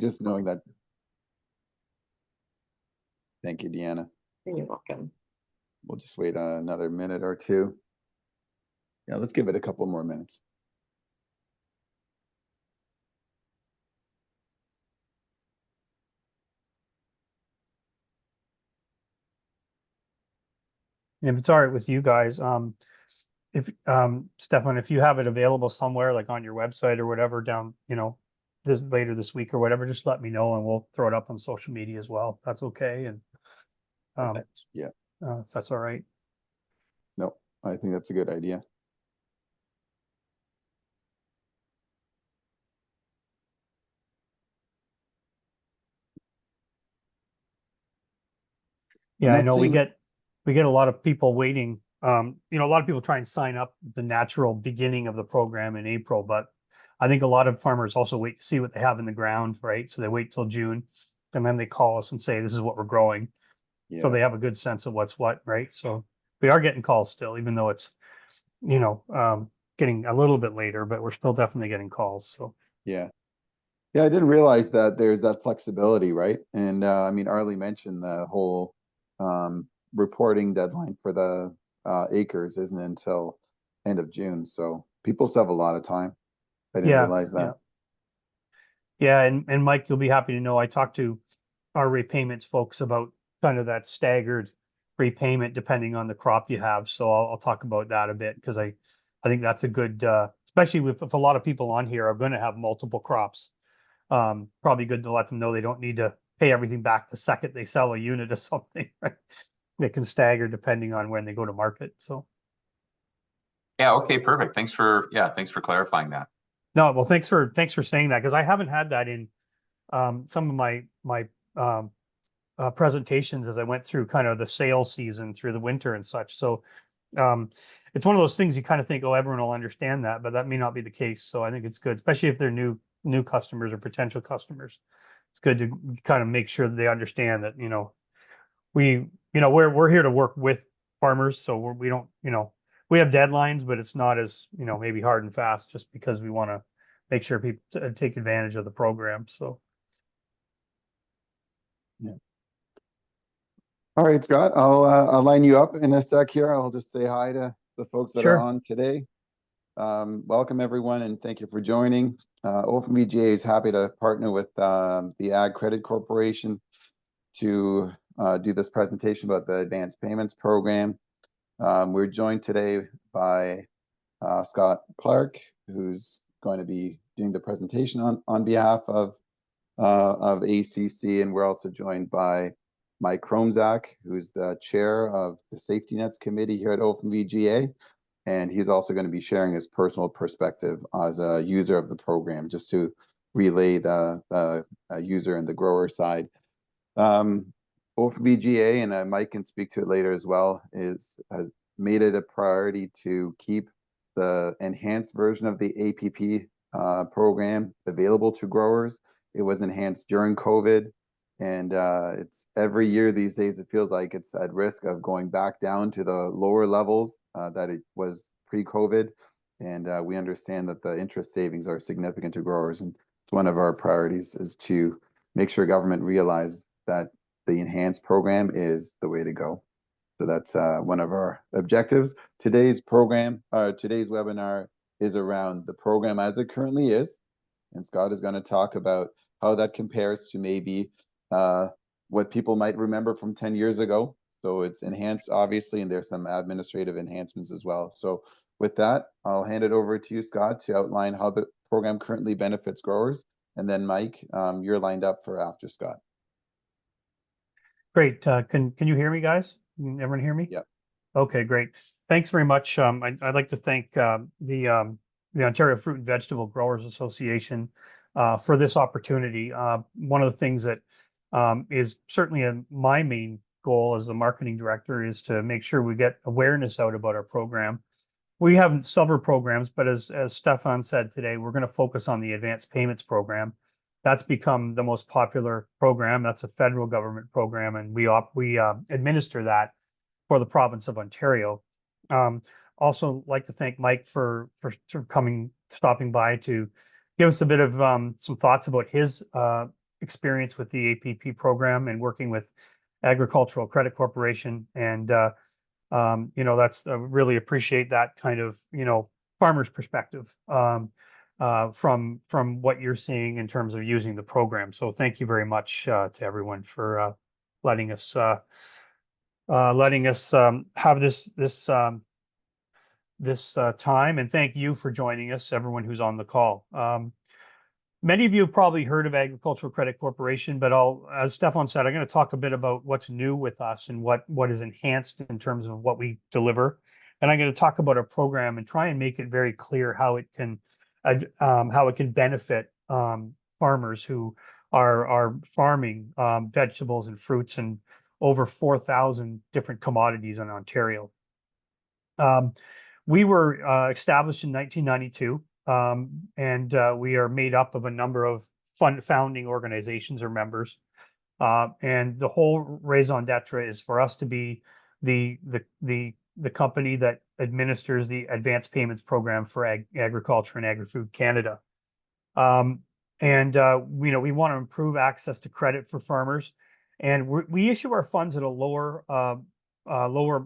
just knowing that. Thank you, Deanna. You're welcome. We'll just wait another minute or two. Yeah, let's give it a couple more minutes. And if it's all right with you guys, if Stefan, if you have it available somewhere like on your website or whatever down, this later this week or whatever, just let me know and we'll throw it up on social media as well. That's okay. And Yeah. if that's all right. No, I think that's a good idea. Yeah, I know we get a lot of people waiting. A lot of people try and sign up the natural beginning of the program in April, but I think a lot of farmers also wait to see what they have in the ground, right? So they wait till June and then they call us and say, this is what we're growing. Yeah. So they have a good sense of what's what, right? So we are getting calls still, even though it's, getting a little bit later, but we're still definitely getting calls. So yeah. Yeah, I didn't realize that there's that flexibility, right? And I mean, Arlie mentioned the whole reporting deadline for the acres isn't until end of June. So people still have a lot of time. I didn't realize that. Yeah, and Mike, you'll be happy to know I talked to our repayments folks about kind of that staggered repayment depending on the crop you have. So I'll talk about that a bit because I think that's a good, especially if a lot of people on here are going to have multiple crops. Probably good to let them know they don't need to pay everything back the second they sell a unit or something, right? They can stagger depending on when they go to market. So yeah, okay, perfect. Thanks for clarifying that. no, well, thanks for saying that because I haven't had that in some of my presentations as I went through kind of the sales season through the winter and such. So it's one of those things you kind of think, oh, everyone will understand that, but that may not be the case. So I think it's good, especially if they're new customers or potential customers. It's good to kind of make sure that they understand that, we're here to work with farmers. So we don't, we have deadlines, but it's not as, maybe hard and fast just because we want to make sure people take advantage of the program. So. Yeah. All right, Scott, I'll line you up in a sec here. I'll just say hi to the folks that are on today. Welcome everyone and thank you for joining. OFVGA is happy to partner with the Ag Credit Corporation to do this presentation about the Advanced Payments Program. We're joined today by Scott Clark, who's going to be doing the presentation on behalf of ACC, and we're also joined by Mike Kromzak, who's the chair of the Safety Nets Committee here at OFVGA, and he's also going to be sharing his personal perspective as a user of the program, just to relay the user and the grower side. OFVGA, and Mike can speak to it later as well, has made it a priority to keep the enhanced version of the APP program available to growers. It was enhanced during COVID, and it's every year these days it feels like it's at risk of going back down to the lower levels that it was pre-COVID. And we understand that the interest savings are significant to growers, and it's one of our priorities is to make sure government realizes that the enhanced program is the way to go. So that's one of our objectives. Today's webinar is around the program as it currently is. And Scott is going to talk about how that compares to maybe what people might remember from 10 years ago. So it's enhanced, obviously, and there's some administrative enhancements as well. So with that, I'll hand it over to you, Scott, to outline how the program currently benefits growers. And then Mike, you're lined up for after Scott. Great. Can you hear me, guys? Can everyone hear me? Yep. Okay, great. Thanks very much. I'd like to thank the Ontario Fruit and Vegetable Growers Association for this opportunity. One of the things that is certainly my main goal as the marketing director is to make sure we get awareness out about our program. We have several programs, but as Stefan said today, we're going to focus on the Advanced Payments Program. That's become the most popular program. That's a federal government program, and we administer that for the province of Ontario. Also like to thank Mike for stopping by to give us a bit of some thoughts about his experience with the APP program and working with Agricultural Credit Corporation. And, that's, I really appreciate that kind of, farmer's perspective from what you're seeing in terms of using the program. So thank you very much to everyone for letting us have this time, and thank you for joining us, everyone who's on the call. Many of you have probably heard of Agricultural Credit Corporation, but as Stefan said, I'm going to talk a bit about what's new with us and what is enhanced in terms of what we deliver. And I'm going to talk about our program and try and make it very clear how it can benefit farmers who are farming vegetables and fruits and over 4,000 different commodities in Ontario. We were established in 1992, and we are made up of a number of founding organizations or members. And the whole raison d'etre is for us to be the company that administers the advanced payments program for agriculture and agri-food Canada. We want to improve access to credit for farmers, and we issue our funds at a lower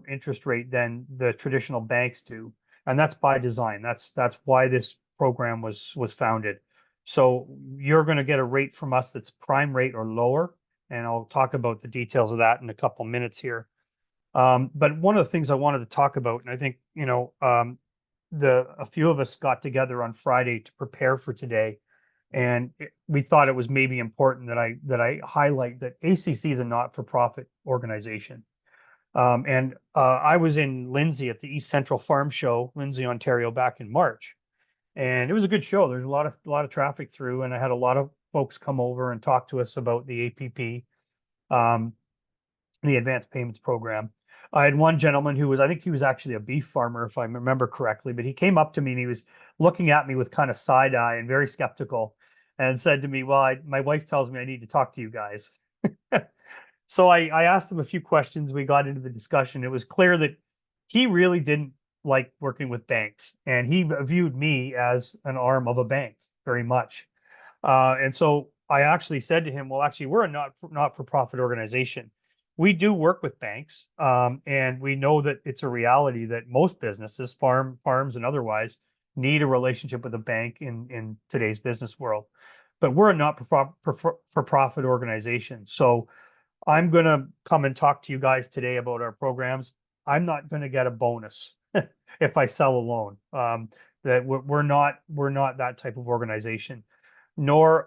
interest rate than the traditional banks do, and that's by design. That's why this program was founded. So you're going to get a rate from us that's prime rate or lower, and I'll talk about the details of that in a couple minutes here. But one of the things I wanted to talk about, and I think a few of us got together on Friday to prepare for today, and we thought it was maybe important that I highlight that ACC is a not-for-profit organization. I was in Lindsay at the East Central Farm Show, Lindsay, Ontario, back in March, and it was a good show. There's a lot of traffic through, and I had a lot of folks come over and talk to us about the APP, the Advanced Payments Program. I had one gentleman who I think he was actually a beef farmer, if I remember correctly, but he came up to me and he was looking at me with kind of side eye and very skeptical, and said to me, "Well, my wife tells me I need to talk to you guys." So I asked him a few questions. We got into the discussion. It was clear that he really didn't like working with banks, and he viewed me as an arm of a bank very much. And so I actually said to him, "Well, actually, we're a not-for-profit organization. We do work with banks, and we know that it's a reality that most businesses, farms and otherwise, need a relationship with a bank in today's business world. But we're a not-for-profit organization. So I'm going to come and talk to you guys today about our programs. I'm not going to get a bonus if I sell a loan. That we're not that type of organization, nor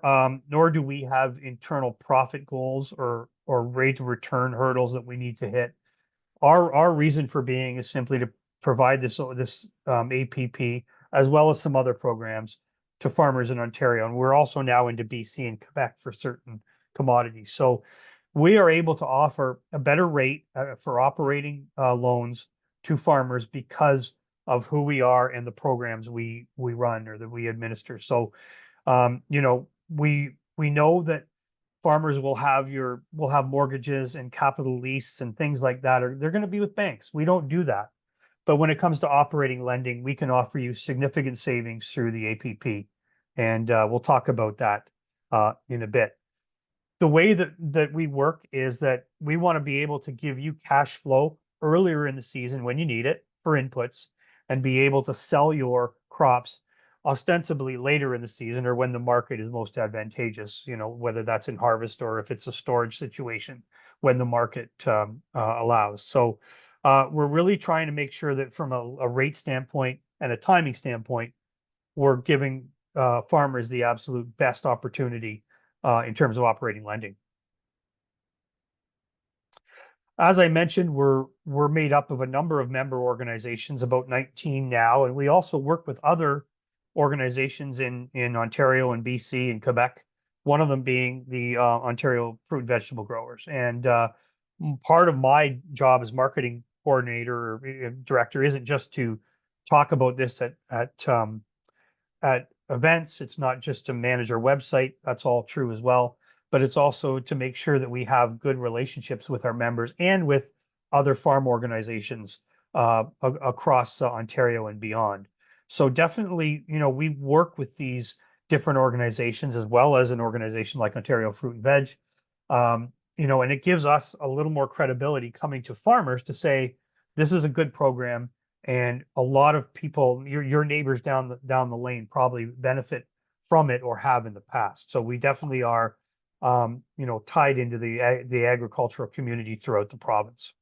do we have internal profit goals or rate of return hurdles that we need to hit. Our reason for being is simply to provide this APP as well as some other programs to farmers in Ontario, and we're also now into BC and Quebec for certain commodities. So we are able to offer a better rate for operating loans to farmers because of who we are and the programs we run or that we administer. So, we know that farmers will have mortgages and capital lease and things like that, or they're going to be with banks. We don't do that. But when it comes to operating lending, we can offer you significant savings through the APP. And we'll talk about that in a bit. The way that we work is that we want to be able to give you cash flow earlier in the season when you need it for inputs, and be able to sell your crops ostensibly later in the season or when the market is most advantageous, whether that's in harvest or if it's a storage situation when the market allows. So we're really trying to make sure that from a rate standpoint and a timing standpoint, we're giving farmers the absolute best opportunity in terms of operating lending. As I mentioned, we're made up of a number of member organizations, about 19 now, and we also work with other organizations in Ontario and BC and Quebec, one of them being the Ontario Fruit and Vegetable Growers. And part of my job as marketing coordinator or director isn't just to talk about this at events. It's not just to manage our website. That's all true as well. But it's also to make sure that we have good relationships with our members and with other farm organizations across Ontario and beyond. So definitely, we work with these different organizations, as well as an organization like Ontario Fruit and Veg. And it gives us a little more credibility coming to farmers to say, this is a good program. And a lot of people, your neighbors down the lane probably benefit from it or have in the past. So we definitely are, tied into the agricultural community throughout the province.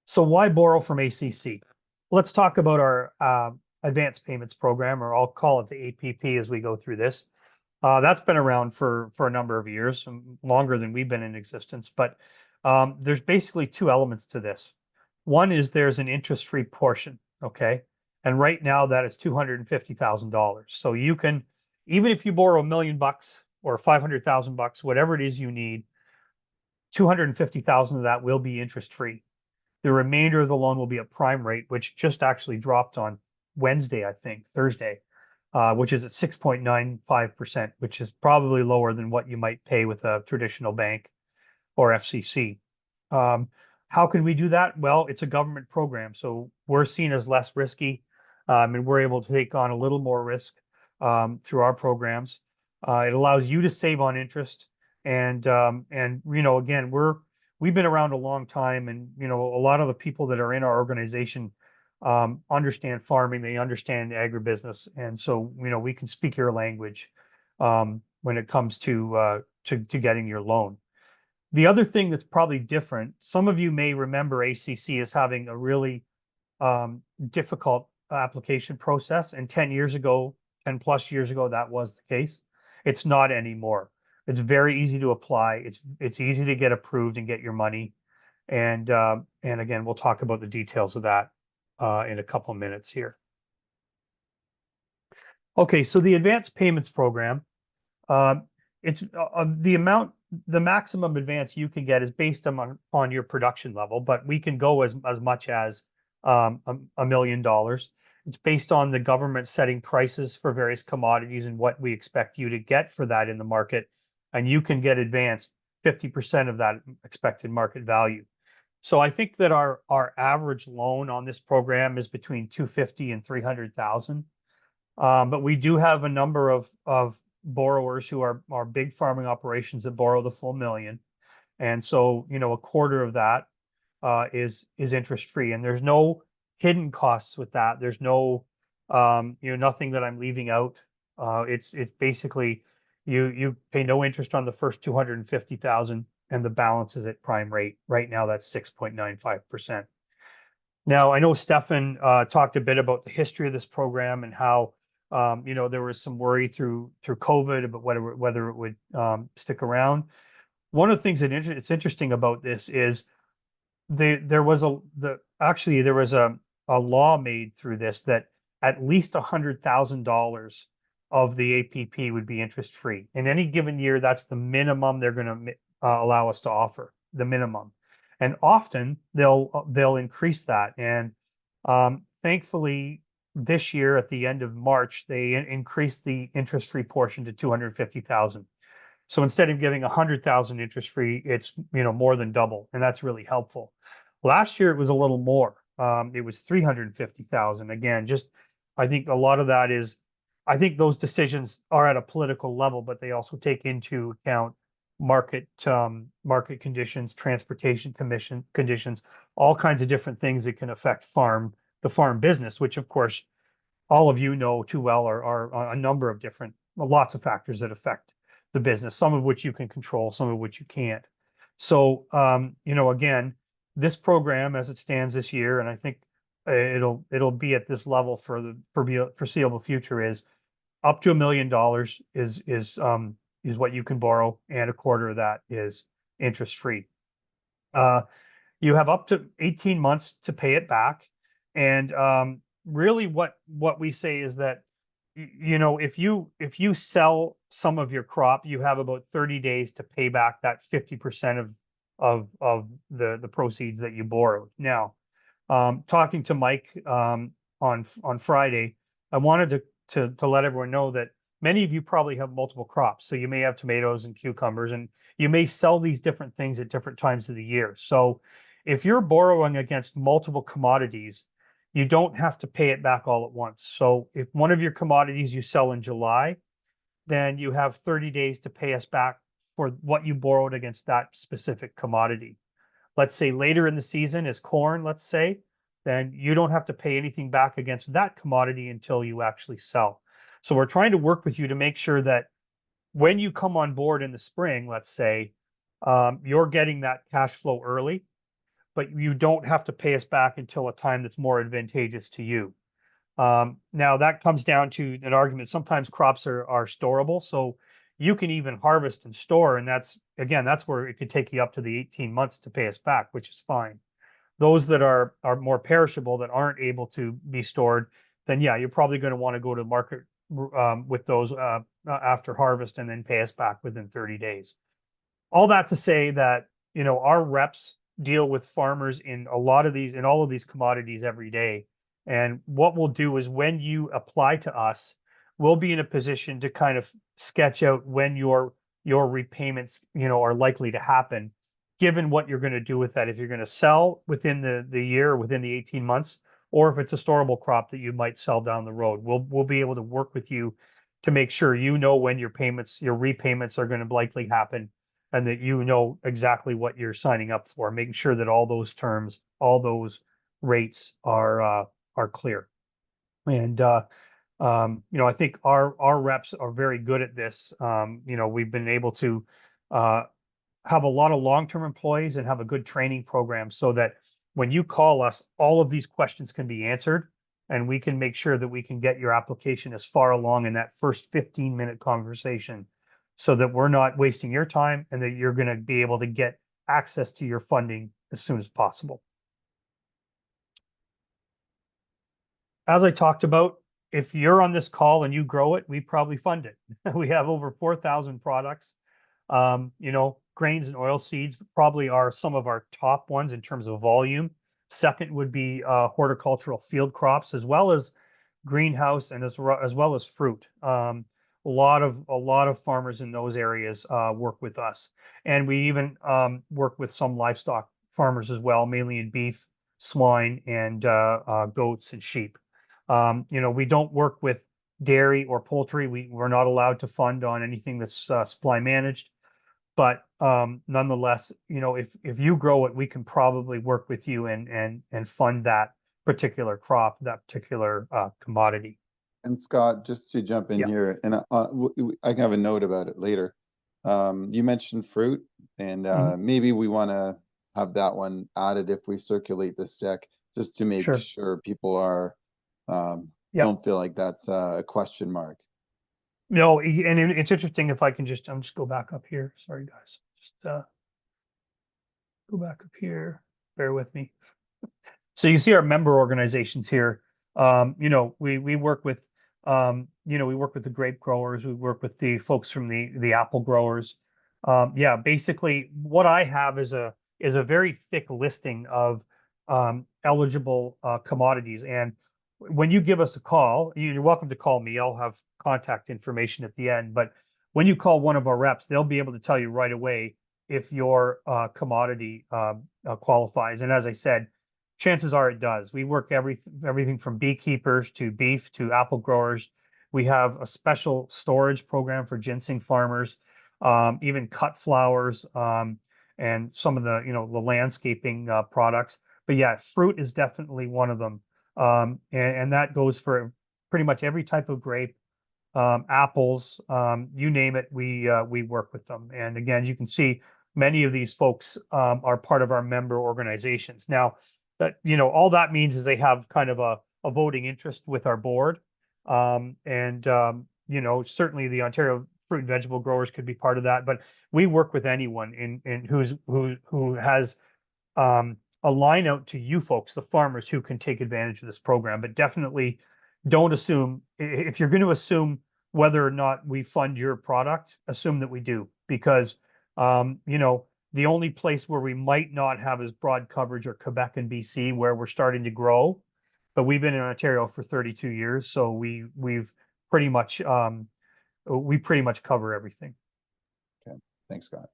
So why borrow from ACC? Let's talk about our advanced payments program, or I'll call it the APP as we go through this. That's been around for a number of years, longer than we've been in existence. But there's basically two elements to this. One is there's an interest-free portion, okay? And right now that is $250,000. So you can, even if you borrow $1 million or $500,000, whatever it is you need, 250,000 of that will be interest-free. The remainder of the loan will be at prime rate, which just actually dropped on Wednesday, I think, Thursday, which is at 6.95%, which is probably lower than what you might pay with a traditional bank or FCC. How can we do that? Well, it's a government program, so we're seen as less risky, and we're able to take on a little more risk through our programs. It allows you to save on interest, and again, we've been around a long time, and a lot of the people that are in our organization understand farming, they understand agribusiness, and so we can speak your language when it comes to getting your loan. The other thing that's probably different, some of you may remember ACC as having a really difficult application process, and 10 plus years ago, that was the case. It's not anymore. It's very easy to apply. It's easy to get approved and get your money. And again, we'll talk about the details of that in a couple of minutes here. Okay, so the advanced payments program, it's the maximum advance you can get is based on your production level, but we can go as much as $1 million. It's based on the government setting prices for various commodities and what we expect you to get for that in the market. And you can get advanced 50% of that expected market value. So I think that our average loan on this program is between $250,000 and $300,000. But we do have a number of borrowers who are big farming operations that borrow the full $1 million. And so, a quarter of that is interest free, and there's no hidden costs with that. There's no, nothing that I'm leaving out. It's basically you pay no interest on the first 250,000, and the balance is at prime rate. Right now, that's 6.95%. Now, I know Stefan talked a bit about the history of this program and how there was some worry through COVID about whether it would stick around. One of the things it's interesting about this is there was a law made through this that at least $100,000 of the APP would be interest free. In any given year, that's the minimum they're going to allow us to offer, the minimum. And often they'll increase that. And thankfully, this year at the end of March, they increased the interest-free portion to 250,000. So instead of giving 100,000 interest-free, it's more than double, and that's really helpful. Last year it was a little more. It was 350,000. Again, I think a lot of that is, I think those decisions are at a political level, but they also take into account market conditions, transportation conditions, all kinds of different things that can affect the farm business, which of course all of you know too well are a number of lots of factors that affect the business, some of which you can control, some of which you can't. So again, this program as it stands this year, and I think it'll be at this level for the foreseeable future, is up to $1 million is what you can borrow, and a quarter of that is interest free. You have up to 18 months to pay it back. And really what we say is that, if you sell some of your crop, you have about 30 days to pay back that 50% of the proceeds that you borrowed. Now, talking to Mike on Friday, I wanted to let everyone know that many of you probably have multiple crops. So you may have tomatoes and cucumbers, and you may sell these different things at different times of the year. So if you're borrowing against multiple commodities, you don't have to pay it back all at once. So if one of your commodities you sell in July, then you have 30 days to pay us back for what you borrowed against that specific commodity. Let's say later in the season is corn, let's say, then you don't have to pay anything back against that commodity until you actually sell. So we're trying to work with you to make sure that when you come on board in the spring, let's say, you're getting that cash flow early, but you don't have to pay us back until a time that's more advantageous to you. Now that comes down to an argument. Sometimes crops are storable, so you can even harvest and store, and that's where it could take you up to the 18 months to pay us back, which is fine. Those that are more perishable, that aren't able to be stored, then yeah, you're probably going to want to go to market with those after harvest and then pay us back within 30 days. All that to say that, our reps deal with farmers in all of these commodities every day. And what we'll do is when you apply to us, we'll be in a position to kind of sketch out when your repayments, are likely to happen, given what you're going to do with that. If you're going to sell within the year, within the 18 months, or if it's a storable crop that you might sell down the road, we'll be able to work with you to make sure when your repayments are going to likely happen, and that exactly what you're signing up for, making sure that all those terms, all those rates are clear. And I think our reps are very good at this. We've been able to have a lot of long-term employees and have a good training program so that when you call us, all of these questions can be answered, and we can make sure that we can get your application as far along in that first 15-minute conversation, so that we're not wasting your time and that you're going to be able to get access to your funding as soon as possible. As I talked about, if you're on this call and you grow it, we probably fund it. We have over 4,000 products. Grains and oil seeds probably are some of our top ones in terms of volume. Second would be horticultural field crops, as well as greenhouse, and as well as fruit. A lot of farmers in those areas work with us, and we even work with some livestock farmers as well, mainly in beef, swine, and goats and sheep. We don't work with dairy or poultry. We're not allowed to fund on anything that's supply managed. But nonetheless, if you grow it, we can probably work with you and fund that particular crop, that particular commodity. And Scott, just to jump in here, and I can have a note about it later. You mentioned fruit, and maybe we want to have that one added if we circulate this deck, just to make sure people are don't feel like that's a question mark. No, and it's interesting if I can just go back up here. Sorry, guys. Just go back up here. Bear with me. So you see our member organizations here. We work with we work with the grape growers. We work with the folks from the apple growers. Basically, what I have is a very thick listing of eligible commodities. And when you give us a call, you're welcome to call me. I'll have contact information at the end. But when you call one of our reps, they'll be able to tell you right away if your commodity qualifies. And as I said, chances are it does. We work everything from beekeepers to beef to apple growers. We have a special storage program for ginseng farmers, even cut flowers, and some of the landscaping products. But yeah, fruit is definitely one of them. And that goes for pretty much every type of grape, apples, you name it, we work with them. And again, you can see many of these folks are part of our member organizations. Now, that all that means is they have kind of a voting interest with our board. Certainly the Ontario Fruit and Vegetable Growers could be part of that, but we work with anyone who has a line out to you folks, the farmers, who can take advantage of this program. But definitely don't assume, if you're going to assume whether or not we fund your product, assume that we do, because the only place where we might not have as broad coverage are Quebec and BC, where we're starting to grow. But we've been in Ontario for 32 years, so we've pretty much cover everything. Okay, thanks, Scott.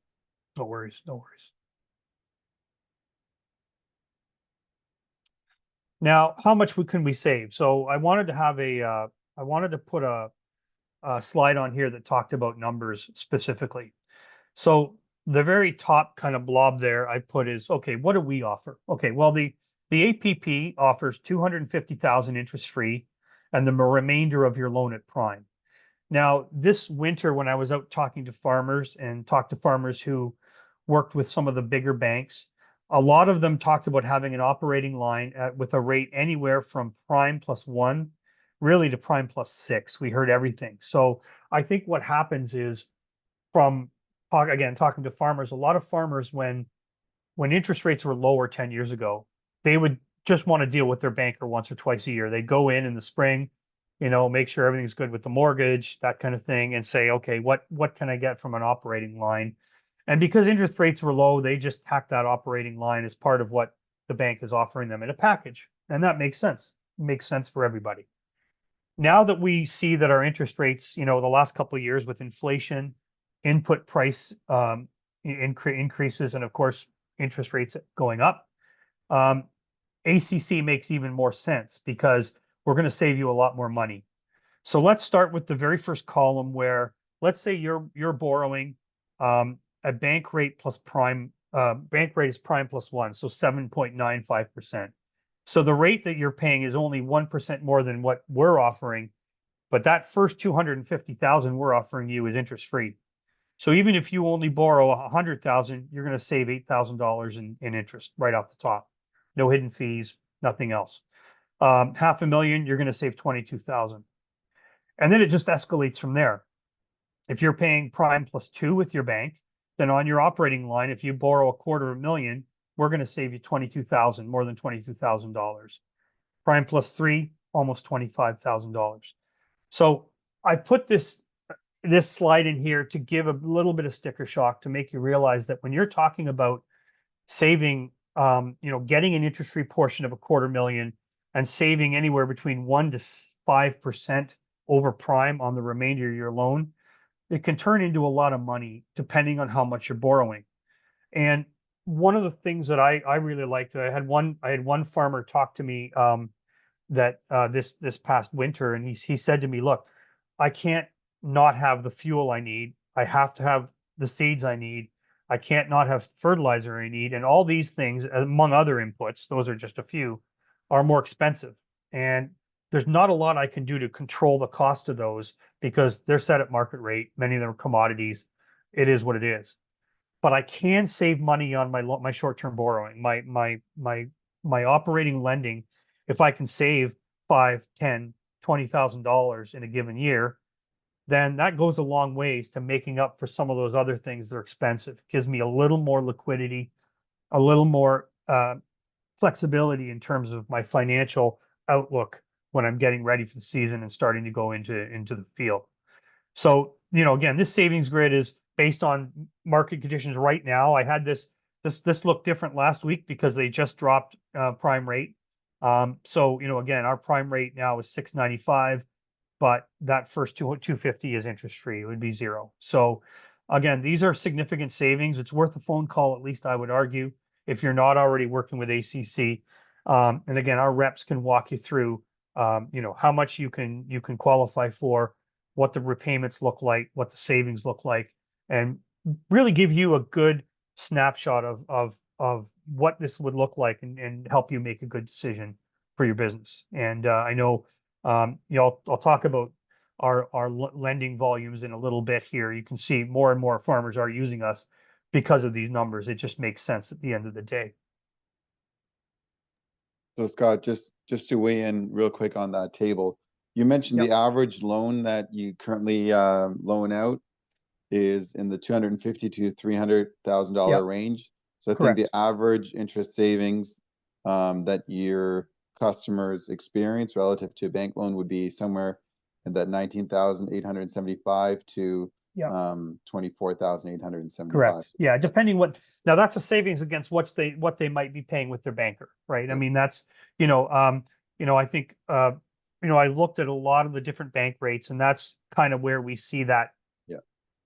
No worries. Now, how much can we save? So I wanted to have I wanted to put a slide on here that talked about numbers specifically. So the very top kind of blob there I put is, okay, what do we offer? Okay, well, the APP offers 250,000 interest free and the remainder of your loan at prime. Now, this winter, when I was out talking to farmers and talked to farmers who worked with some of the bigger banks, a lot of them talked about having an operating line with a rate anywhere from prime +1, really to prime +6. We heard everything. So I think what happens is from talking to farmers, a lot of farmers, when interest rates were lower 10 years ago, they would just want to deal with their banker once or twice a year. They'd go in the spring, make sure everything's good with the mortgage, that kind of thing, and say, okay, what can I get from an operating line? And because interest rates were low, they just tacked that operating line as part of what the bank is offering them in a package. And that makes sense. It makes sense for everybody. Now that we see that our interest rates, the last couple of years with inflation, input price increases, and of course, interest rates going up, ACC makes even more sense because we're going to save you a lot more money. So let's start with the very first column where, let's say you're borrowing a bank rate plus prime. Bank rate is prime +1, so 7.95%. So the rate that you're paying is only 1% more than what we're offering, but that first 250,000 we're offering you is interest free. So even if you only borrow 100,000, you're going to save $8,000 in interest right off the top. No hidden fees, nothing else. $500,000, you're going to save 22,000. And then it just escalates from there. If you're paying prime +2 with your bank, then on your operating line, if you borrow $250,000, we're going to save you 22,000, more than $22,000. Prime +3, almost $25,000. So I put this slide in here to give a little bit of sticker shock to make you realize that when you're talking about saving, getting an interest-free portion of $250,000 and saving anywhere between 1 to 5% over prime on the remainder of your loan, it can turn into a lot of money depending on how much you're borrowing. And one of the things that I really liked, I had one farmer talk to me that this past winter, and he said to me, "Look, I can't not have the fuel I need. I have to have the seeds I need. I can't not have fertilizer I need, and all these things, among other inputs, those are just a few, are more expensive. And there's not a lot I can do to control the cost of those because they're set at market rate. Many of them are commodities. It is what it is. But I can save money on my short-term borrowing, my operating lending. If I can save $5, $10, $20,000 in a given year, then that goes a long ways to making up for some of those other things that are expensive. It gives me a little more liquidity, a little more flexibility in terms of my financial outlook when I'm getting ready for the season and starting to go into the field. So, again, this savings grid is based on market conditions right now. I had this looked different last week because they just dropped prime rate. So, again, our prime rate now is 6.95, but that first 250 is interest free. It would be 0. So again, these are significant savings. It's worth a phone call, at least I would argue, if you're not already working with ACC. And again, our reps can walk you through, how much you can qualify for, what the repayments look like, what the savings look like, and really give you a good snapshot of what this would look like and help you make a good decision for your business. And I know, I'll talk about our lending volumes in a little bit here. You can see more and more farmers are using us because of these numbers. It just makes sense at the end of the day. So Scott, just to weigh in real quick on that table, you mentioned Yep. the average loan that you currently loan out is in the $250,000 to $300,000 Yep. range. So I think Correct. the average interest savings that your customers experience relative to a bank loan would be somewhere in that 19,875 to Yep. 24,875. Correct. Yeah, depending now that's a savings against what they might be paying with their banker, right? I Yep. mean, that's, I think, I looked at a lot of the different bank rates, and that's kind of where we see that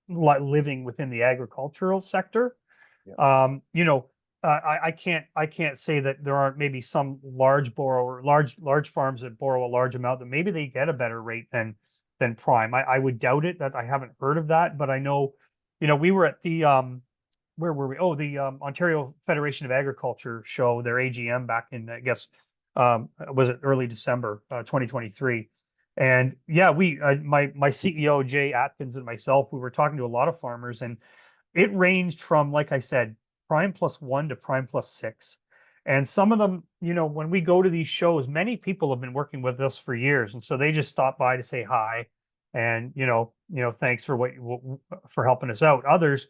living within the agricultural sector. Yeah. I can't say that there aren't maybe some large large farms that borrow a large amount that maybe they get a better rate than prime. I would doubt it, that I haven't heard of that, but I know, we were at the where were we? Oh, the Ontario Federation of Agriculture show, their AGM back in, I guess, was it early December 2023. And yeah, my CEO Jay Atkins and myself, we were talking to a lot of farmers, and it ranged from, like I said, prime +1 to prime +6. And some of them, when we go to these shows, many people have been working with us for years, and so they just stop by to say hi, and thanks for for helping us out. Others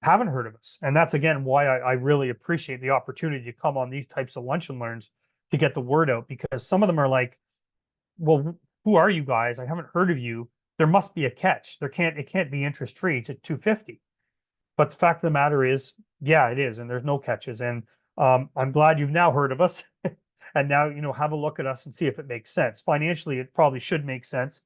haven't heard of us, and that's again why I really appreciate the opportunity to come on these types of lunch and learns to get the word out, because some of them are like, well, who are you guys? I haven't heard of you. There must be a catch. It can't be interest free to 250. But the fact of the matter is, yeah, it is, and there's no catches. And I'm glad you've now heard of us, and now have a look at us and see if it makes sense. Financially, it probably should make sense.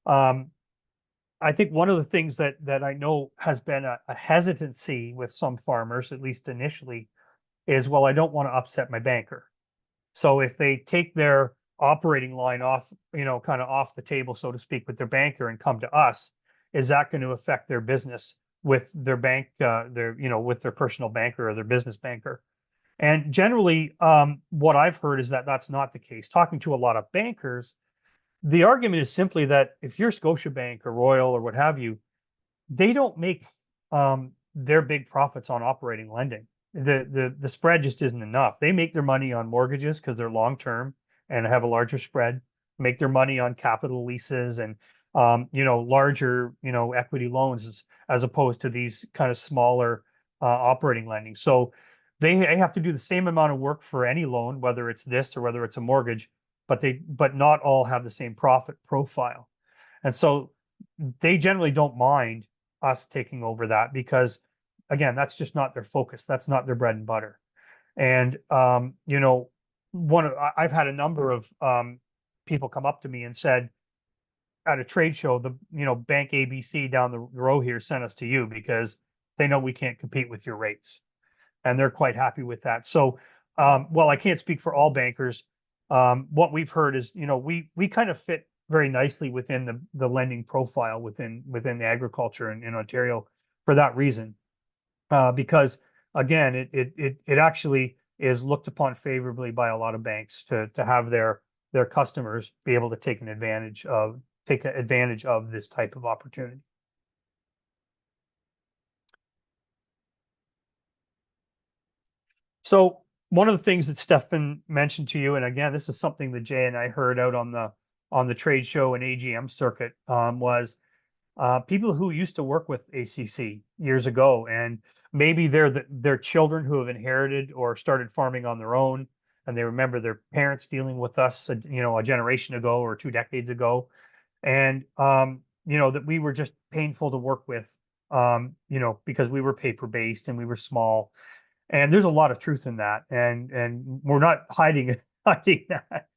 I think one of the things that I know has been a hesitancy with some farmers, at least initially, is, well, I don't want to upset my banker. So if they take their operating line off, kind of off the table, so to speak, with their banker and come to us, is that going to affect their business with their bank, with their personal banker or their business banker? And generally, what I've heard is that that's not the case. Talking to a lot of bankers, the argument is simply that if you're Scotiabank or Royal or what have you, they don't make their big profits on operating lending. The spread just isn't enough. They make their money on mortgages because they're long term and have a larger spread. Make their money on capital leases and larger equity loans as opposed to these kind of smaller operating lending. So they have to do the same amount of work for any loan, whether it's this or whether it's a mortgage, but not all have the same profit profile. And so they generally don't mind us taking over that because, again, that's just not their focus. That's not their bread and butter. And I've had a number of people come up to me and said at a trade show, Bank ABC down the row here sent us to you because they know we can't compete with your rates, and they're quite happy with that. So, well, I can't speak for all bankers. What we've heard is, we kind of fit very nicely within the lending profile within the agriculture in Ontario for that reason, because again, it actually is looked upon favorably by a lot of banks to have their customers be able to take advantage of this type of opportunity. So one of the things that Stefan mentioned to you, and again, this is something that Jay and I heard out on the trade show and AGM circuit, was people who used to work with ACC years ago, and maybe they're their children who have inherited or started farming on their own, and they remember their parents dealing with us, a generation ago or 2 decades ago, and that we were just painful to work with, because we were paper based and we were small. And there's a lot of truth in that, and we're not hiding that.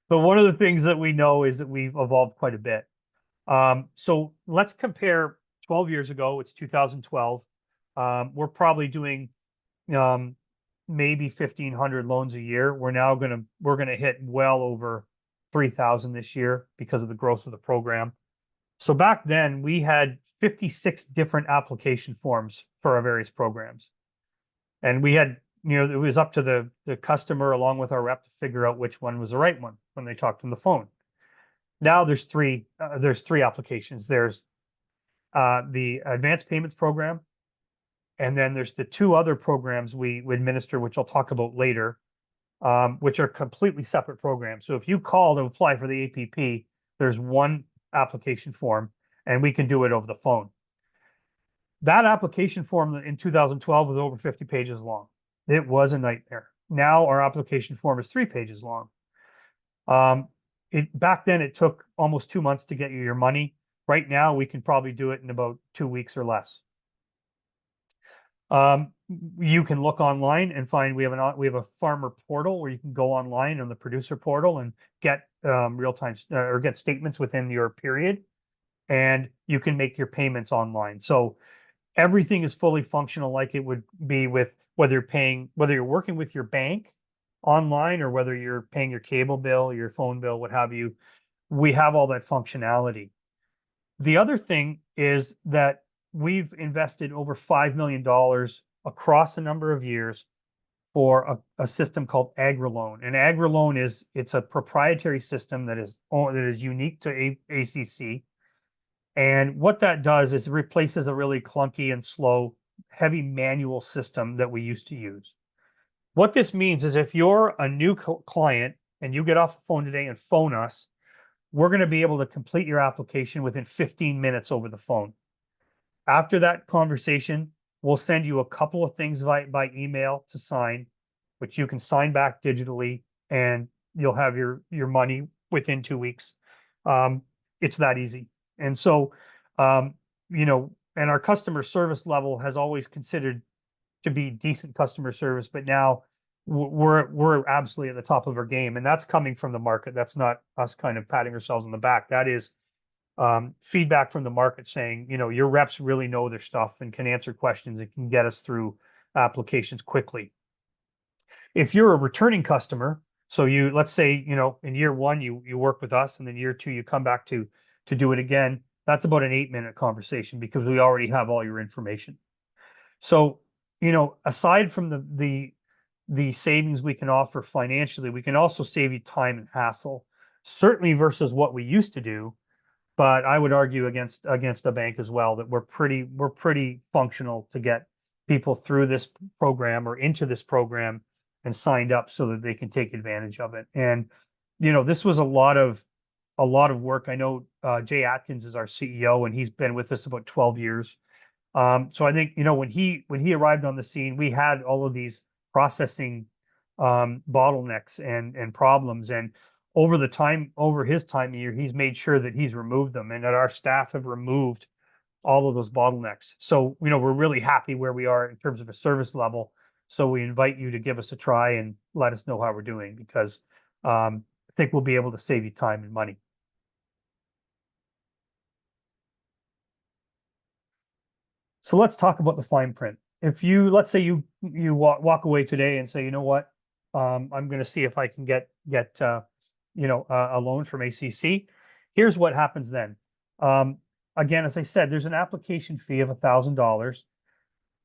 But one of the things that we know is that we've evolved quite a bit. So let's compare 12 years ago. It's 2012. We're probably doing maybe 1,500 loans a year. We're gonna hit well over 3,000 this year because of the growth of the program. So back then we had 56 different application forms for our various programs. And we had, it was up to the customer along with our rep to figure out which one was the right one when they talked on the phone. Now there's three applications. There's the advanced payments program, and then there's the 2 other programs we administer, which I'll talk about later, which are completely separate programs. So if you call to apply for the APP, there's one application form, and we can do it over the phone. That application form in 2012 was over 50 pages long. It was a nightmare. Now our application form is 3 pages long. Back then it took almost 2 months to get you your money. Right now we can probably do it in about 2 weeks or less. You can look online and find we have a farmer portal where you can go online on the producer portal and get real-time or get statements within your period, and you can make your payments online. So everything is fully functional like it would be with whether you're working with your bank online or whether you're paying your cable bill, your phone bill, what have you. We have all that functionality. The other thing is that we've invested over $5 million across a number of years for a system called AgriLoan. And AgriLoan it's a proprietary system that is unique to ACC. And what that does is it replaces a really clunky and slow, heavy manual system that we used to use. What this means is if you're a new client and you get off the phone today and phone us, we're going to be able to complete your application within 15 minutes over the phone. After that conversation, we'll send you a couple of things by email to sign, which you can sign back digitally, and you'll have your money within 2 weeks. It's that easy. And so, and our customer service level has always considered to be decent customer service, but now we're absolutely at the top of our game, and that's coming from the market. That's not us kind of patting ourselves on the back. That is feedback from the market saying, your reps really know their stuff and can answer questions and can get us through applications quickly. If you're a returning customer, so let's say, in year one, you work with us, and then year two, you come back to do it again. That's about an 8-minute conversation because we already have all your information. So, aside from the savings we can offer financially, we can also save you time and hassle, certainly versus what we used to do. But I would argue against a bank as well that we're pretty functional to get people through this program or into this program and signed up so that they can take advantage of it. And this was a lot of work. I know Jay Atkins is our CEO, and he's been with us about 12 years. So I think when he arrived on the scene, we had all of these processing bottlenecks and problems, and over his time here, he's made sure that he's removed them and that our staff have removed all of those bottlenecks. So we're really happy where we are in terms of a service level. So we invite you to give us a try and let us know how we're doing, because I think we'll be able to save you time and money. So let's talk about the fine print. Let's say you walk away today and say, you know what, I'm going to see if I can get a loan from ACC. Here's what happens then. Again, as I said, there's an application fee of $1,000.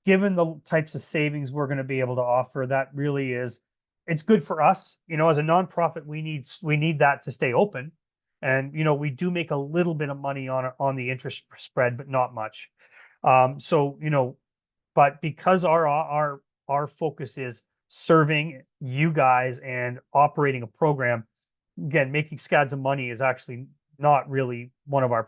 Given the types of savings we're going to be able to offer, that really it's good for us. As a nonprofit, we need that to stay open, and we do make a little bit of money on the interest spread, but not much. But because our focus is serving you guys and operating a program, again, making scads of money is actually not really one of our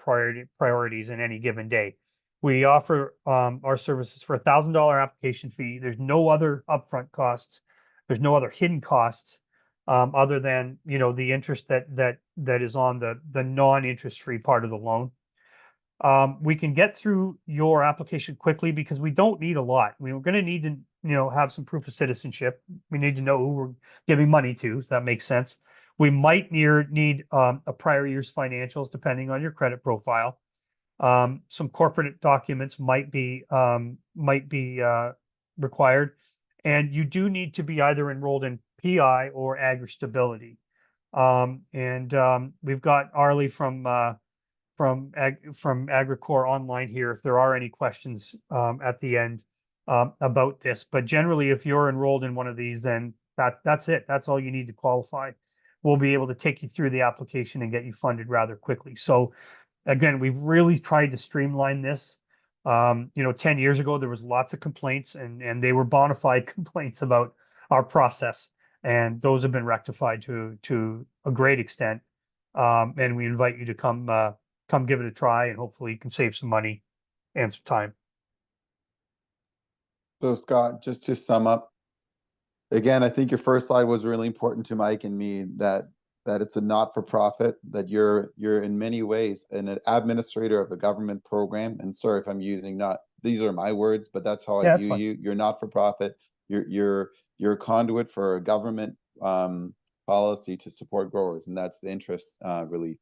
priorities in any given day. We offer our services for $1,000 application fee. There's no other upfront costs. There's no other hidden costs other than the interest that is on the non-interest free part of the loan. We can get through your application quickly because we don't need a lot. We're going to need to have some proof of citizenship. We need to know who we're giving money to, so that makes sense. We might need a prior year's financials depending on your credit profile. Some corporate documents might be required, and you do need to be either enrolled in PI or AgriStability. We've got Arlie from AgriCorps online here if there are any questions at the end about this. But generally, if you're enrolled in one of these, then that's it. That's all you need to qualify. We'll be able to take you through the application and get you funded rather quickly. So again, we've really tried to streamline this. 10 years ago, there was lots of complaints, and they were bona fide complaints about our process. And those have been rectified to a great extent. And we invite you to come give it a try, and hopefully you can save some money and some time. So Scott, just to sum up, again, I think your first slide was really important to Mike and me, that it's a not-for-profit, that you're in many ways an administrator of a government program. And sorry if I'm using these are my words, but that's how I view you. You're not-for-profit. You're a conduit for a government policy to support growers, and that's the interest relief.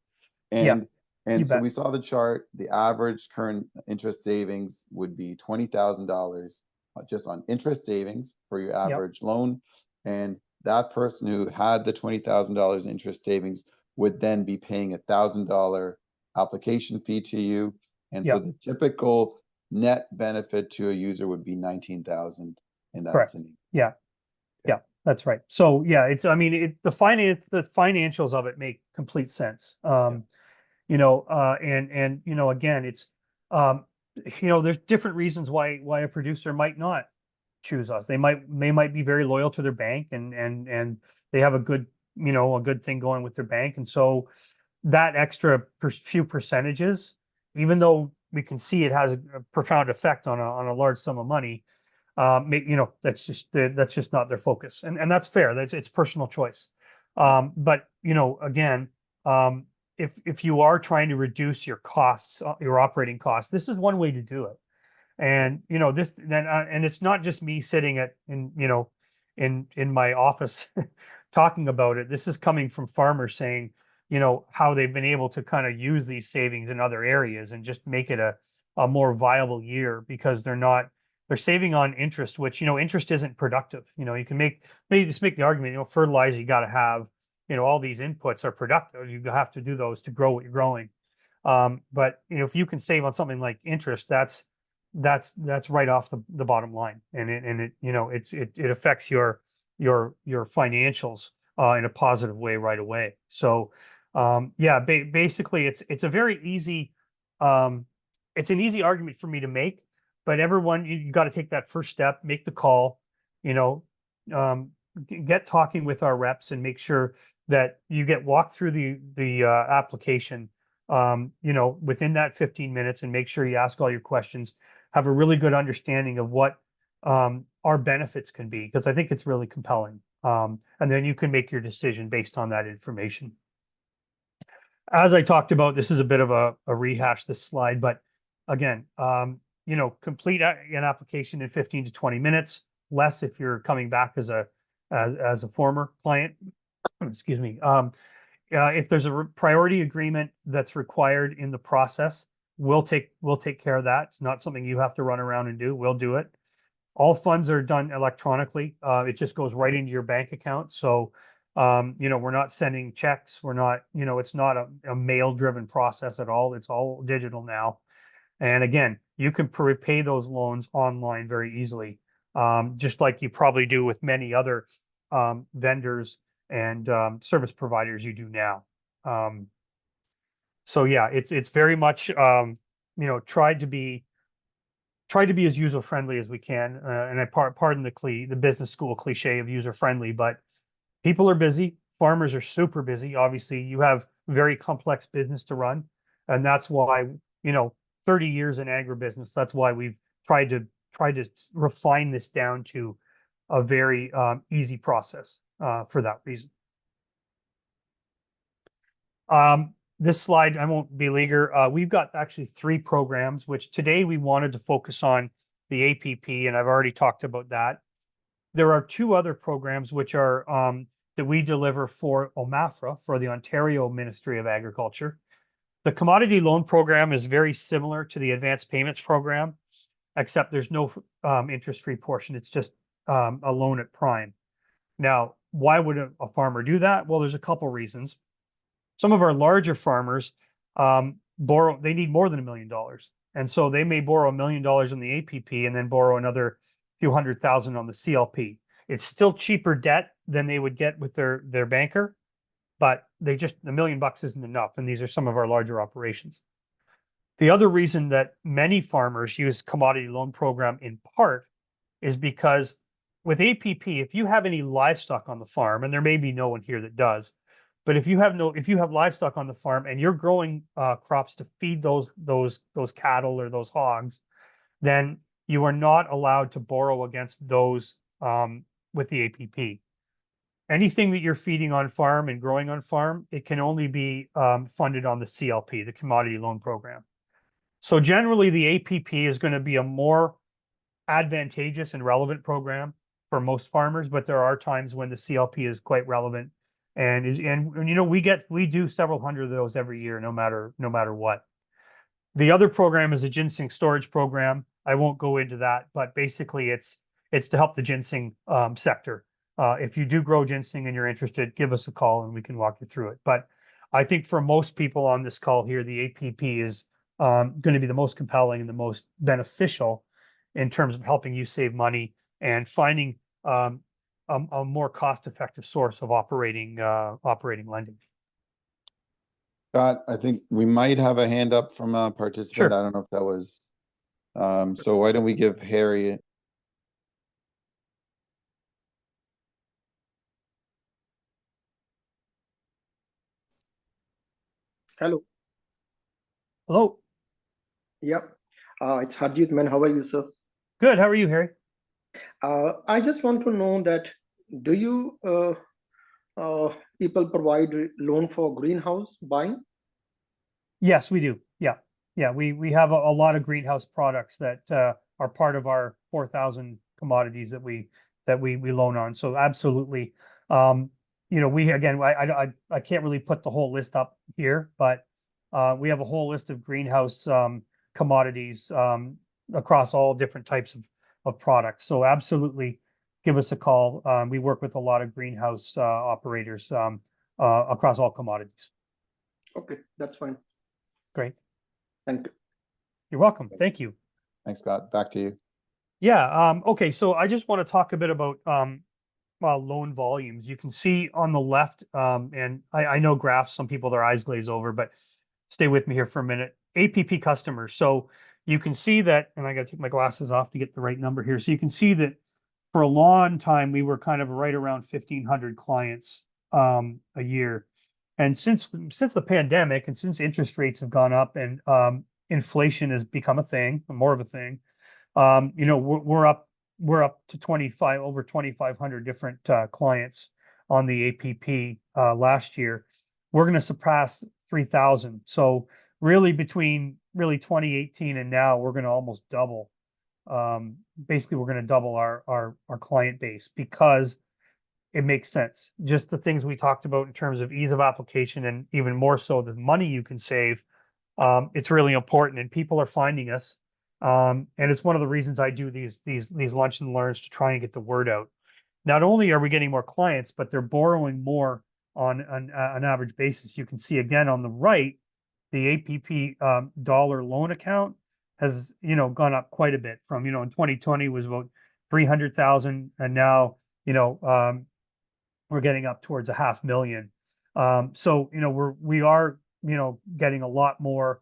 And And so bet. we saw the chart, the average current interest savings would be $20,000 just on interest savings for your Yep. average loan. And that person who had the $20,000 interest savings would then be paying $1,000 application fee to you. And so Yep. the typical net benefit to a user would be 19,000 in that Correct. scenario. Yeah. Yeah, that's right. So yeah, I mean, the financials of it make complete sense. And again, it's, there's different reasons why a producer might not choose us. They might be very loyal to their bank and they have a good thing going with their bank. And so that extra few percentages, even though we can see it has a profound effect on a large sum of money, that's just not their focus, and that's fair. It's personal choice. But again, if you are trying to reduce your costs, your operating costs, this is one way to do it. And and it's not just me sitting in my office talking about it. This is coming from farmers saying, how they've been able to kind of use these savings in other areas and just make it a more viable year because they're saving on interest, which, interest isn't productive. You can maybe just make the argument, fertilizer, you got to have, all these inputs are productive. You have to do those to grow what you're growing. But if you can save on something like interest, that's right off the bottom line. And it affects your financials in a positive way right away. So yeah, basically it's a very easy, it's an easy argument for me to make, but everyone, you got to take that first step, make the call, get talking with our reps and make sure that you get walked through the application, within that 15 minutes, and make sure you ask all your questions, have a really good understanding of what our benefits can be, because I think it's really compelling. And then you can make your decision based on that information. As I talked about, this is a bit of a rehash, this slide, but again, complete an application in 15 to 20 minutes, less if you're coming back as a former client. Excuse me. If there's a priority agreement that's required in the process, we'll take care of that. It's not something you have to run around and do. We'll do it. All funds are done electronically. It just goes right into your bank account. So, we're not sending checks. We're not, it's not a mail-driven process at all. It's all digital now. And again, you can repay those loans online very easily, just like you probably do with many other vendors and service providers you do now. So yeah, it's very much tried to be as user friendly as we can. And I pardon the business school cliche of user friendly, but people are busy. Farmers are super busy. Obviously, you have very complex business to run, and that's why 30 years in agribusiness. That's why we've tried to refine this down to a very easy process for that reason. This slide, I won't beleaguer. We've got actually 3 programs, which today we wanted to focus on the APP, and I've already talked about that. There are 2 other programs which are that we deliver for OMAFRA, for the Ontario Ministry of Agriculture. The commodity loan program is very similar to the advanced payments program, except there's no interest-free portion. It's just a loan at prime. Now, why would a farmer do that? Well, there's a couple reasons. Some of our larger farmers they need more than $1 million. And so they may borrow $1 million on the APP and then borrow another few $100,000 on the CLP. It's still cheaper debt than they would get with their banker, but $1 million isn't enough. And these are some of our larger operations. The other reason that many farmers use commodity loan program in part is because with APP, if you have any livestock on the farm, and there may be no one here that does, but if you have livestock on the farm and you're growing crops to feed those cattle or those hogs, then you are not allowed to borrow against those with the APP. Anything that you're feeding on farm and growing on farm, it can only be funded on the CLP, the Commodity Loan Program. So generally, the APP is going to be a more advantageous and relevant program for most farmers, but there are times when the CLP is quite relevant And you know, we do several hundred of those every year, no matter what. The other program is a ginseng storage program. I won't go into that, but basically it's to help the ginseng sector. If you do grow ginseng and you're interested, give us a call and we can walk you through it. But I think for most people on this call here, the APP is going to be the most compelling and the most beneficial in terms of helping you save money and finding a more cost-effective source of operating lending. Scott, I think we might have a hand up from a participant. Sure. I don't know if that was, so why don't we give Harry? Hello. Hello. Yep. It's Harjeet man. How are you, sir? Good. How are you, Harry? I just want to know that do you people provide loan for greenhouse buying? Yes, we do. Yeah. Yeah. We have a lot of greenhouse products that are part of our 4,000 commodities that we loan on. So absolutely. You know, we again, I can't really put the whole list up here, but we have a whole list of greenhouse commodities across all different types of products. So absolutely give us a call. We work with a lot of greenhouse operators across all commodities. Okay, that's fine. Great. Thank you. You're welcome. Thank you. Thanks, Scott. Back to you. Yeah. Okay. So I just want to talk a bit about loan volumes. You can see on the left, and I know graphs, some people, their eyes glaze over, but stay with me here for a minute. APP customers. So you can see that, and I got to take my glasses off to get the right number here. So you can see that for a long time, we were kind of right around 1,500 clients a year. And since the pandemic and since interest rates have gone up and inflation has become a thing, more of a thing, you know, we're up to over 2,500 different clients on the APP last year. We're going to surpass 3,000. So really between 2018 and now, we're going to almost double. Basically, we're going to double our client base because it makes sense. Just the things we talked about in terms of ease of application and even more so the money you can save. It's really important, and people are finding us. And it's one of the reasons I do these lunch and learns to try and get the word out. Not only are we getting more clients, but they're borrowing more on an average basis. You can see again on the right, the APP dollar loan account has, you know, gone up quite a bit from, you know, in 2020 was about 300,000, and now, you know, we're getting up towards 500,000. So, you know, we are, you know, getting a lot more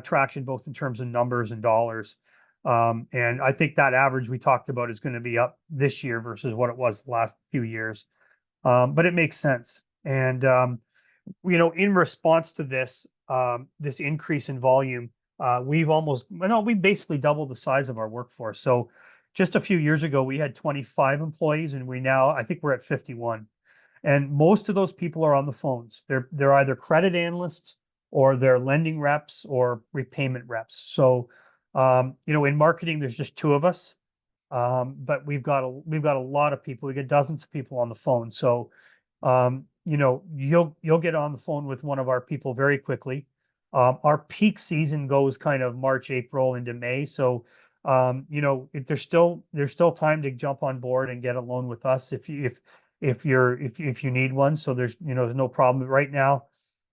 traction, both in terms of numbers and dollars. And I think that average we talked about is going to be up this year versus what it was the last few years. But it makes sense. And, you know, in response to this, this increase in volume, we basically doubled the size of our workforce. So just a few years ago, we had 25 employees, and I think we're at 51. And most of those people are on the phones. They're either credit analysts or they're lending reps or repayment reps. So, you know, in marketing, there's just two of us, but we've got a lot of people. We get dozens of people on the phone. So, you know, you'll get on the phone with one of our people very quickly. Our peak season goes kind of March, April into May. So, you know, there's still time to jump on board and get a loan with us if you need one. So there's no problem right now.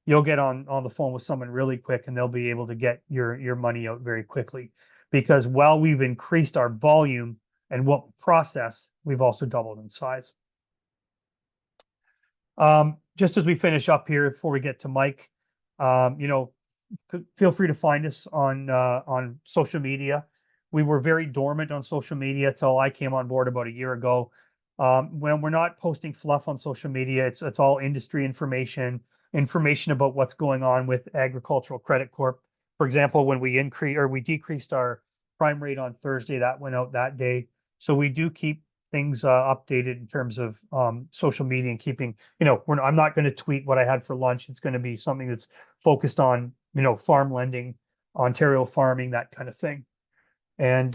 You'll get on the phone with someone really quick, and they'll be able to get your money out very quickly, because while we've increased our volume and what we process, we've also doubled in size. Just as we finish up here, before we get to Mike, you know, feel free to find us on social media. We were very dormant on social media till I came on board about a year ago. When we're not posting fluff on social media, it's all industry information about what's going on with Agricultural Credit Corp. For example, when we decreased our prime rate on Thursday, that went out that day. So we do keep things updated in terms of social media and keeping, you know, I'm not going to tweet what I had for lunch. It's going to be something that's focused on, you know, farm lending, Ontario farming, that kind of thing. And,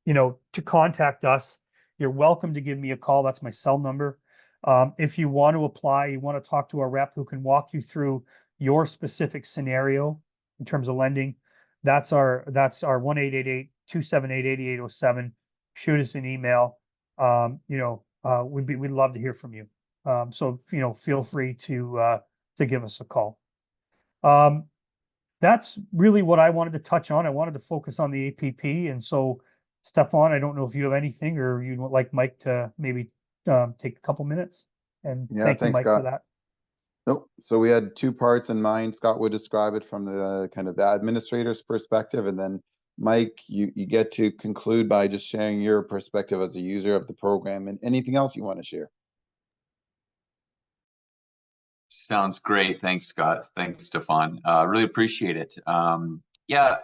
you know, to contact us, you're welcome to give me a call. That's my cell number. If you want to apply, you want to talk to a rep who can walk you through your specific scenario in terms of lending, that's our 1-888-278-8807. Shoot us an email. We'd love to hear from you. So feel free to give us a call. That's really what I wanted to touch on. I wanted to focus on the APP, and so Stefan, I don't know if you have anything, or you'd like Mike to maybe take a couple minutes. And Yeah, thank you, thanks, Mike, Scott. for that. Nope. So we had two parts in mind. Scott would describe it from the kind of the administrator's perspective, and then Mike, you get to conclude by just sharing your perspective as a user of the program and anything else you want to share. Sounds great. Thanks, Scott. Thanks, Stefan. Really appreciate it. Yeah,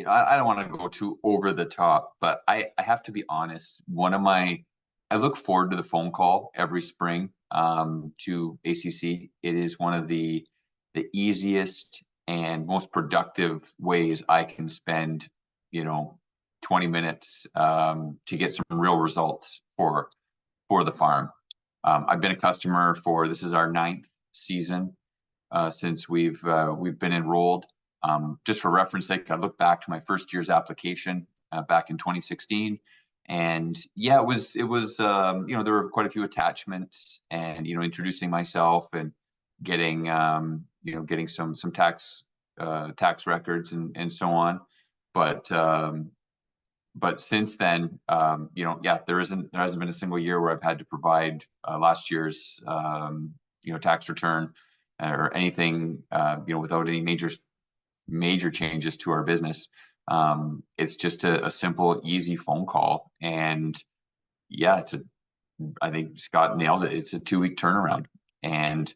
I don't want to go too over the top, but I have to be honest. I look forward to the phone call every spring to ACC. It is one of the easiest and most productive ways I can spend, 20 minutes to get some real results for the farm. I've been a customer this is our 9th season since we've been enrolled. Just for reference sake, I look back to my first year's application back in 2016, and yeah, it was there were quite a few attachments, and introducing myself and getting getting some tax records and so on, but since then, there hasn't been a single year where I've had to provide last year's tax return or anything without any major changes to our business. It's just a simple, easy phone call, and yeah, I think Scott nailed it. It's a 2-week turnaround, and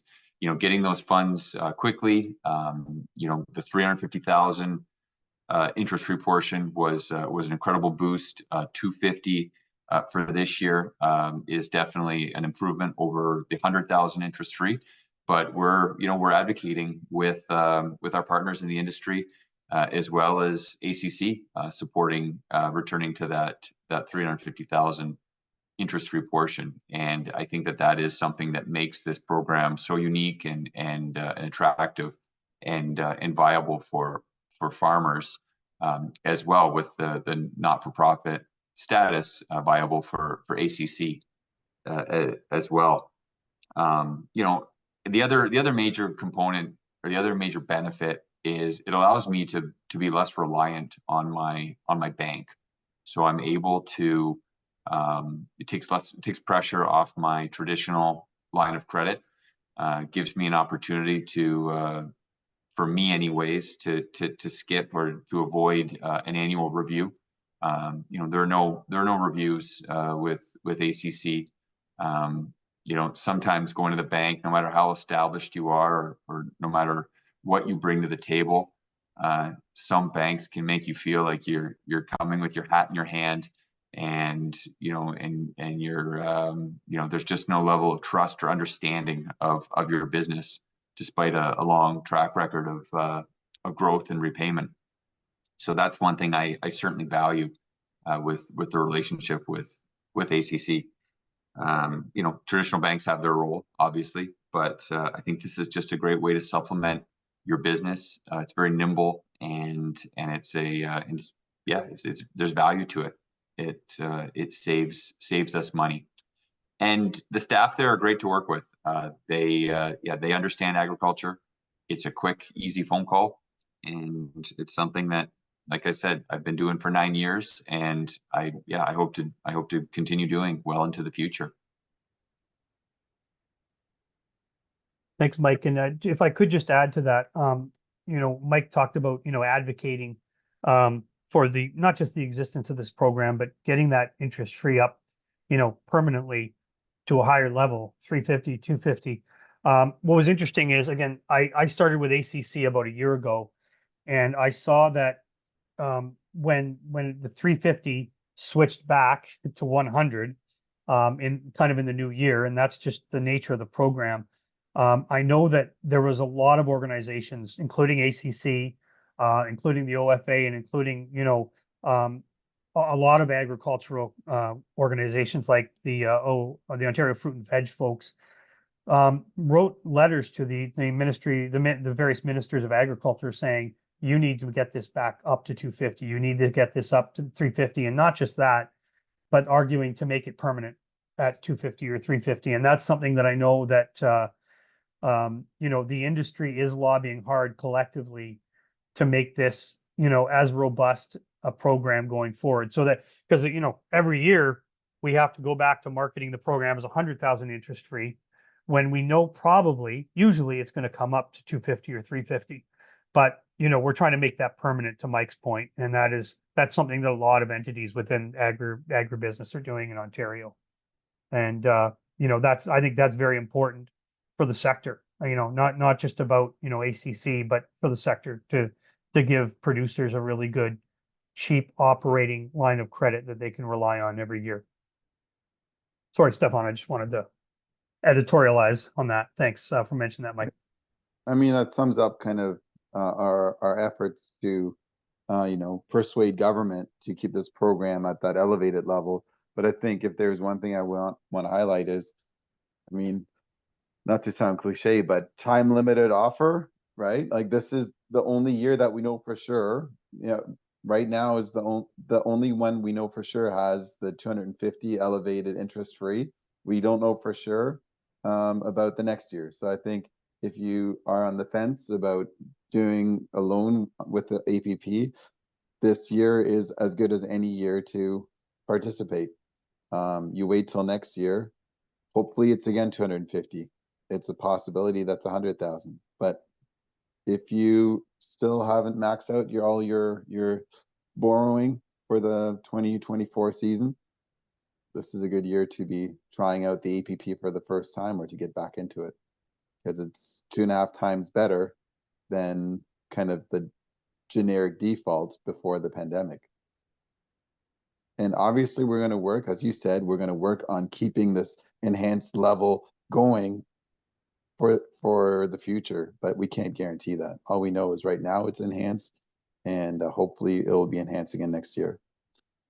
getting those funds quickly. The 350,000 interest-free portion was an incredible boost. 250 for this year is definitely an improvement over the 100,000 interest-free. But we're advocating with our partners in the industry as well as ACC supporting returning to that 350,000 interest-free portion, and I think that is something that makes this program so unique and attractive and viable for farmers, as well, with the not-for-profit status viable for ACC as well. The other major component, or the other major benefit, is it allows me to be less reliant on my bank. So I'm able to it takes pressure off my traditional line of credit, gives me an opportunity to for me anyways to skip or to avoid an annual review. There are no reviews with ACC. Sometimes going to the bank, no matter how established you are, or no matter what you bring to the table, some banks can make you feel like you're coming with your hat in your hand, and you're there's just no level of trust or understanding of your business, despite a long track record of growth and repayment. So that's one thing I certainly value with the relationship with ACC. Traditional banks have their role, obviously, but I think this is just a great way to supplement your business. It's very nimble, and it's there's value to it. It saves us money, and the staff there are great to work with. They understand agriculture. It's a quick, easy phone call, and it's something that, like I said, I've been doing for 9 years, and I hope to continue doing well into the future. Thanks, Mike. And if I could just add to that, Mike talked about, advocating for not just the existence of this program, but getting that interest free up, permanently to a higher level, 350, 250. What was interesting is, again, I started with ACC about a year ago, and I saw that when the 350 switched back to 100 in the new year, and that's just the nature of the program. I know that there was a lot of organizations, including ACC, including the OFA, and including a lot of agricultural organizations like the Ontario Fruit and Veg folks wrote letters to the ministry, the various ministers of agriculture saying, you need to get this back up to 250. You need to get this up to 350. And not just that, but arguing to make it permanent at 250 or 350. And that's something that I know that, the industry is lobbying hard collectively to make this, as robust a program going forward. So that, because, every year we have to go back to marketing the program as 100,000 interest free, when we know usually it's going to come up to 250 or 350. But, we're trying to make that permanent, to Mike's point. And that's something that a lot of entities within agribusiness are doing in Ontario. And, I think that's very important for the sector, not just about, ACC, but for the sector to give producers a really good, cheap operating line of credit that they can rely on every year. Sorry, Stefan, I just wanted to editorialize on that. Thanks for mentioning that, Mike. I mean, that sums up kind of our efforts to, persuade government to keep this program at that elevated level. But I think if there's one thing I want to highlight is, I mean, not to sound cliche, but time limited offer, right? Like, this is the only year that we know for sure. Right now is the only one we know for sure has the 250 elevated interest free. We don't know for sure about the next year. So I think if you are on the fence about doing a loan with the APP, this year is as good as any year to participate. You wait till next year. Hopefully it's again 250. It's a possibility that's 100,000. But if you still haven't maxed out your borrowing for the 2024 season, this is a good year to be trying out the APP for the first time, or to get back into it, because it's 2.5 times better than kind of the generic default before the pandemic. And obviously we're going to work, as you said, we're going to work on keeping this enhanced level going for the future, but we can't guarantee that. All we know is right now it's enhanced, and hopefully it will be enhanced again next year.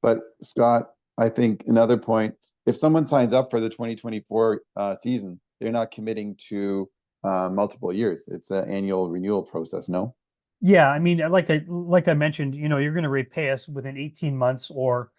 But Scott, I think another point, if someone signs up for the 2024 season, they're not committing to multiple years. It's an annual renewal process, no? Yeah, I mean, like I mentioned, you're going to repay us within 18 months or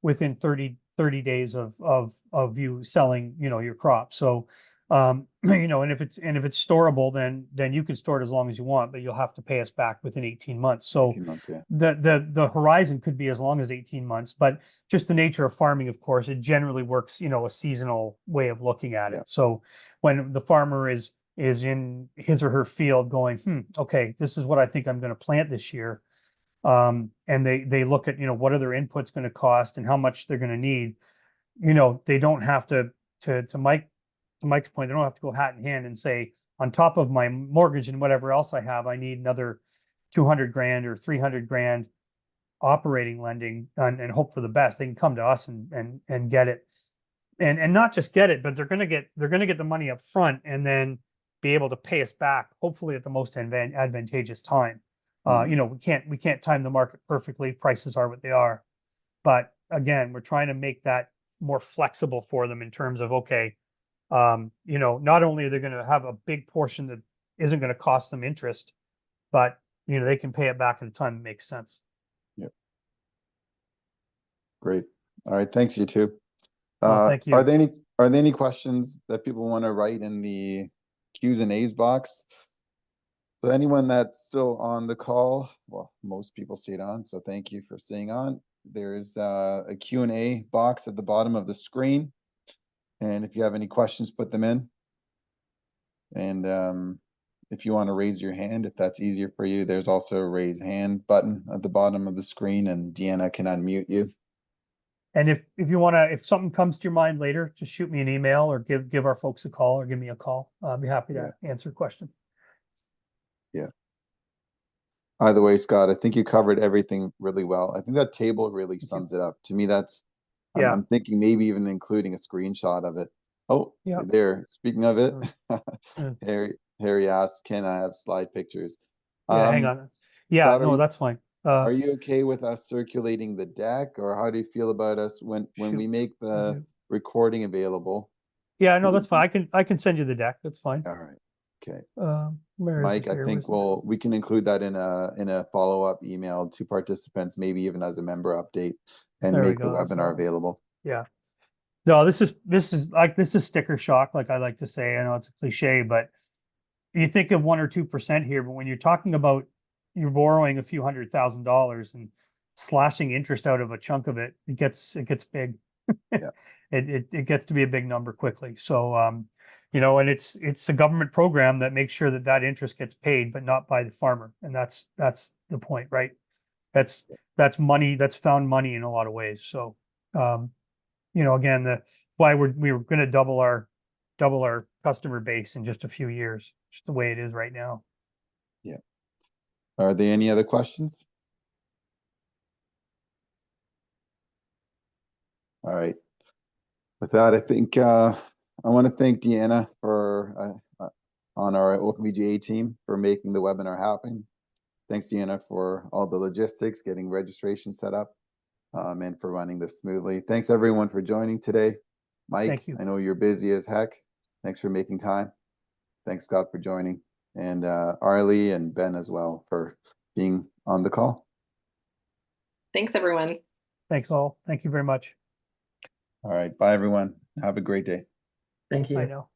within 30 days of you selling, your crop. So, and if it's storable, then you can store it as long as you want, but you'll have to pay us back within 18 months. So 18 months, yeah. the horizon could be as long as 18 months, but just the nature of farming, of course, it generally works, a seasonal way of looking at it. Yeah. So when the farmer is in his or her field going, okay, this is what I think I'm going to plant this year. And they look at, what are their inputs going to cost and how much they're going to need. They don't have to Mike's point, they don't have to go hat in hand and say, on top of my mortgage and whatever else I have, I need another 200 grand or 300 grand operating lending and hope for the best. They can come to us and get it. And not just get it, but they're going to get the money up front and then be able to pay us back, hopefully at the most advantageous time. We can't time the market perfectly. Prices are what they are. But again, we're trying to make that more flexible for them in terms of, okay, not only are they going to have a big portion that isn't going to cost them interest, but, they can pay it back at a time that makes sense. Yep. Great. All right. Thanks, you two. Thank you. Are there any questions that people want to write in the Q's and A's box? So anyone that's still on the call, well, most people stayed on, so thank you for staying on. There's a Q&A box at the bottom of the screen. And if you have any questions, put them in. And if you want to raise your hand, if that's easier for you, there's also a raise hand button at the bottom of the screen, and Deanna can unmute you. And if you want to, if something comes to your mind later, just shoot me an email or give our folks a call or give me a call. I'll be happy to answer questions. Yeah. Either way, Scott, I think you covered everything really well. I think that table really sums it up. To me, that's, I'm thinking maybe even including a screenshot of it. Oh, yeah. There. Speaking of it, Yeah. Harry asked, can I have slide pictures? Yeah, hang on. Yeah, Scott, no, that's fine. Are you okay with us circulating the deck, or how do you feel about us when Shoot, we make the do. recording available? Yeah, no, that's fine. I can send you the deck. That's fine. All right, okay. Where is Mike, it I here? think Where's we can include that in a follow-up email to participants, maybe even as a member update, and There we make the go, that's webinar all. available. Yeah. No, this is sticker shock, like I like to say. I know it's a cliche, but you think of 1 or 2% here, but when you're talking about you're borrowing a few $100,000 and slashing interest out of a chunk of it, it gets big. Yeah. It gets to be a big number quickly. So you know, and it's a government program that makes sure that that interest gets paid, but not by the farmer. And that's the point, right? That's money, that's found money in a lot of ways. So you know, again, why we were going to double our customer base in just a few years, just the way it is right now. Yeah. Are there any other questions? All right. With that, I think I want to thank Deanna for on our OFVGA team for making the webinar happen. Thanks, Deanna, for all the logistics, getting registration set up, and for running this smoothly. Thanks everyone for joining today. Mike, Thank you. I know you're busy as heck. Thanks for making time. Thanks, Scott, for joining, and Arlie and Ben as well for being on the call. Thanks, everyone. Thanks all. Thank you very much. All right. Bye, everyone. Have a great day. Thank you. I know.